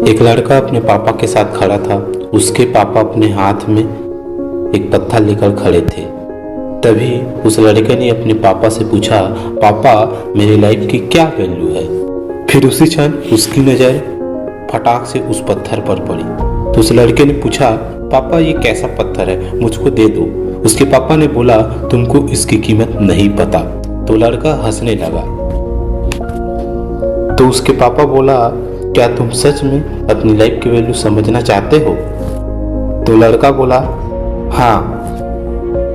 एक लड़का अपने पापा के साथ खड़ा था। उसके पापा अपने हाथ में एक पत्थर लेकर खड़े थे। तभी उस लड़के ने अपने पापा से पूछा, पापा मेरी लाइफ की क्या वैल्यू है। फिर उसी क्षण उसकी नज़र फटाक से उस पत्थर पर पड़ी। तो उस लड़के ने पूछा, पापा ये कैसा पत्थर है, मुझको दे दो। उसके पापा ने बोला, तुमको इसकी कीमत नहीं पता। तो लड़का हंसने लगा। तो उसके पापा बोला, क्या तुम सच में अपनी लाइफ की वैल्यू समझना चाहते हो? तो लड़का बोला, हाँ।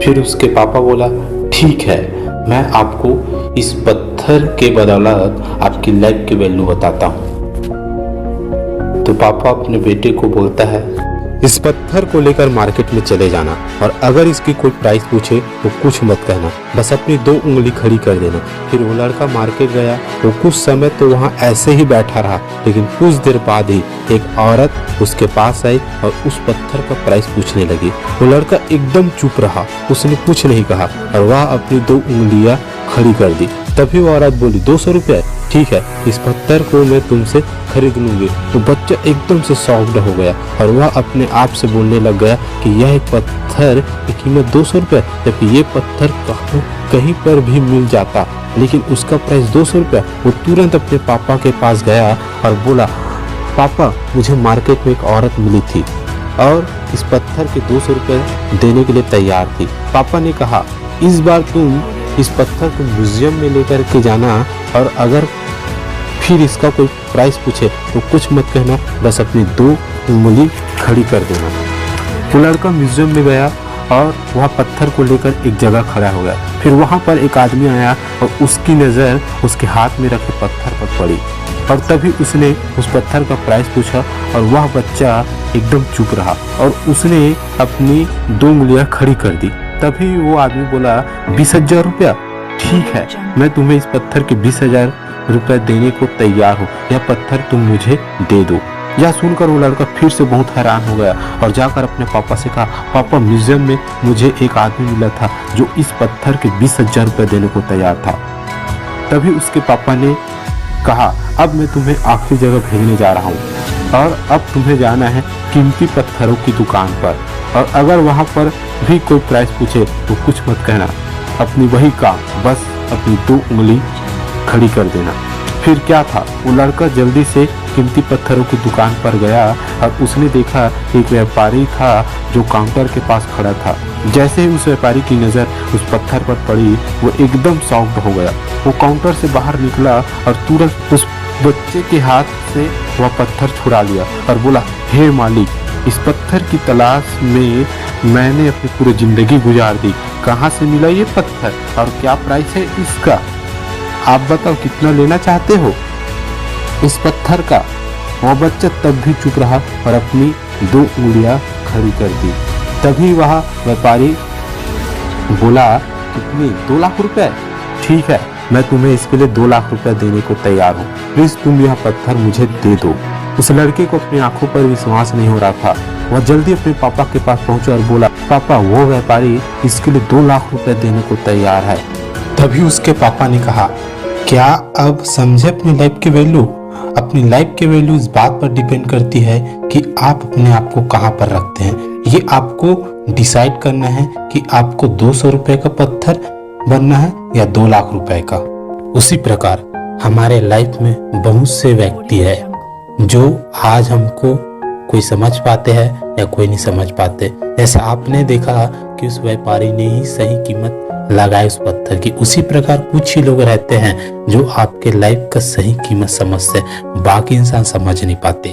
फिर उसके पापा बोला, ठीक है, मैं आपको इस पत्थर के बदौलत आपकी लाइफ की वैल्यू बताता हूँ। तो पापा अपने बेटे को बोलता है, इस पत्थर को लेकर मार्केट में चले जाना और अगर इसकी कोई प्राइस पूछे तो कुछ मत कहना, बस अपनी 2 उंगली खड़ी कर देना। फिर वो लड़का मार्केट गया। वो कुछ समय तो वहाँ ऐसे ही बैठा रहा, लेकिन कुछ देर बाद ही एक औरत उसके पास आई और उस पत्थर का प्राइस पूछने लगी। वो लड़का एकदम चुप रहा, उसने कुछ नहीं कहा और वह अपनी 2 उंगलियां खड़ी कर दी। तभी वो औरत बोली, 200 रुपये, ठीक है, इस पत्थर को मैं तुमसे खरीद लूंगी। तो बच्चा एकदम से शॉक्ड हो गया और वह अपने आप से बोलने लग गया कि यह एक पत्थर की कीमत 200 रुपये, जबकि ये पत्थर कहीं पर भी मिल जाता, लेकिन उसका प्राइस 200 रुपये। वो तुरंत अपने पापा के पास गया और बोला, पापा मुझे मार्केट में एक औरत मिली थी और इस पत्थर के 200 रुपये देने के लिए तैयार थी। पापा ने कहा, इस बार तुम इस पत्थर को म्यूजियम में लेकर के जाना और अगर फिर इसका कोई प्राइस पूछे तो कुछ मत कहना, बस अपनी 2 उंगली खड़ी कर देना। वो लड़का म्यूजियम में गया और वह पत्थर को लेकर एक जगह खड़ा हो गया। फिर वहाँ पर एक आदमी आया और उसकी नज़र उसके हाथ में रखे पत्थर पर पड़ी और तभी उसने उस पत्थर का प्राइस पूछा और वह बच्चा एकदम चुप रहा और उसने अपनी 2 उंगलियां खड़ी कर दी। तभी वो आदमी बोला, 20,000 रुपया, ठीक है, मैं तुम्हें इस पत्थर के 20,000 रुपये देने को तैयार हूँ, यह पत्थर तुम मुझे दे दो। यह सुनकर वो लड़का फिर से बहुत हैरान हो गया और जाकर अपने पापा से कहा, पापा म्यूजियम में मुझे एक आदमी मिला था जो इस पत्थर के 20,000 रुपये देने को तैयार था। तभी उसके पापा ने कहा, अब मैं तुम्हें आखिरी जगह भेजने जा रहा हूँ और अब तुम्हें जाना है कीमती पत्थरों की दुकान पर और अगर वहाँ पर भी कोई प्राइस पूछे तो कुछ मत कहना, अपनी वही काम, बस अपनी 2 उंगली खड़ी कर देना। फिर क्या था, वो लड़का जल्दी से कीमती पत्थरों की दुकान पर गया और उसने देखा एक व्यापारी था जो काउंटर के पास खड़ा था। जैसे ही उस व्यापारी की नज़र उस पत्थर पर पड़ी, वो एकदम शॉक्ड हो गया। वो काउंटर से बाहर निकला और तुरंत उस बच्चे के हाथ से वह पत्थर छुड़ा लिया और बोला, हे मालिक, इस पत्थर की तलाश में मैंने अपनी पूरी जिंदगी गुजार दी, कहाँ से मिला ये पत्थर और क्या प्राइस है इसका, आप बताओ कितना लेना चाहते हो इस पत्थर का। वह बच्चा तब भी चुप रहा और अपनी 2 उंगलियां खड़ी कर दी। तभी वह व्यापारी बोला, कितने, 2 लाख रुपए, ठीक है, मैं तुम्हें इसके लिए 2 लाख रुपए देने को तैयार हूँ, प्लीज तुम यह पत्थर मुझे दे दो। उस लड़के को अपनी आंखों पर विश्वास नहीं हो रहा था। वह जल्दी अपने पापा के पास पहुंचा और बोला, पापा वो व्यापारी इसके लिए 2 लाख रुपए देने को तैयार है। तभी उसके पापा ने कहा, क्या अब समझे अपनी लाइफ की वैल्यू? अपनी लाइफ की वैल्यू इस बात पर डिपेंड करती है कि आप अपने आप को कहाँ पर रखते हैं। ये आपको डिसाइड करना है कि आपको 200 रुपए का पत्थर बनना है या 2 लाख रुपए का। उसी प्रकार हमारे लाइफ में बहुत से व्यक्ति है जो आज हमको कोई समझ पाते हैं या कोई नहीं समझ पाते। जैसे आपने देखा कि उस व्यापारी ने ही सही कीमत लगाई उस पत्थर की, उसी प्रकार कुछ ही लोग रहते हैं जो आपके लाइफ का सही कीमत समझते, बाकी इंसान समझ नहीं पाते।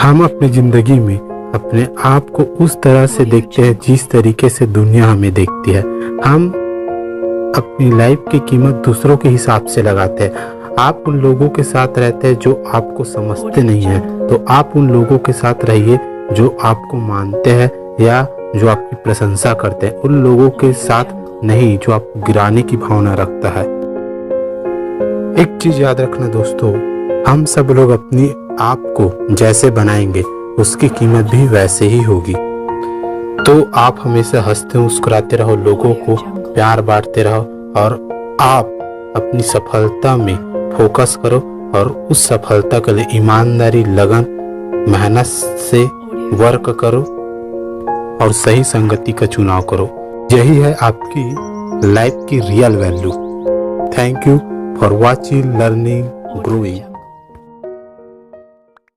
हम अपनी जिंदगी में अपने आप को उस तरह से देखते हैं जिस तरीके से दुनिया हमें देखती है। हम अपनी लाइफ की कीमत दूसरों के हिसाब से लगाते हैं। आप उन लोगों के साथ रहते हैं जो आपको समझते नहीं हैं, तो आप उन लोगों के साथ रहिए जो आपको मानते हैं या जो आपकी प्रशंसा करते हैं, उन लोगों के साथ नहीं जो आपको गिराने की भावना रखता है। एक चीज याद रखना दोस्तों, हम सब लोग अपनी आप को जैसे बनाएंगे उसकी कीमत भी वैसे ही होगी। तो आप हमेशा हंसते मुस्कुराते रहो, लोगों को प्यार बांटते रहो और आप अपनी सफलता में फोकस करो और उस सफलता के लिए ईमानदारी, लगन, मेहनत से वर्क करो और सही संगति का चुनाव करो। यही है आपकी लाइफ की real value. Thank you for watching, learning, growing.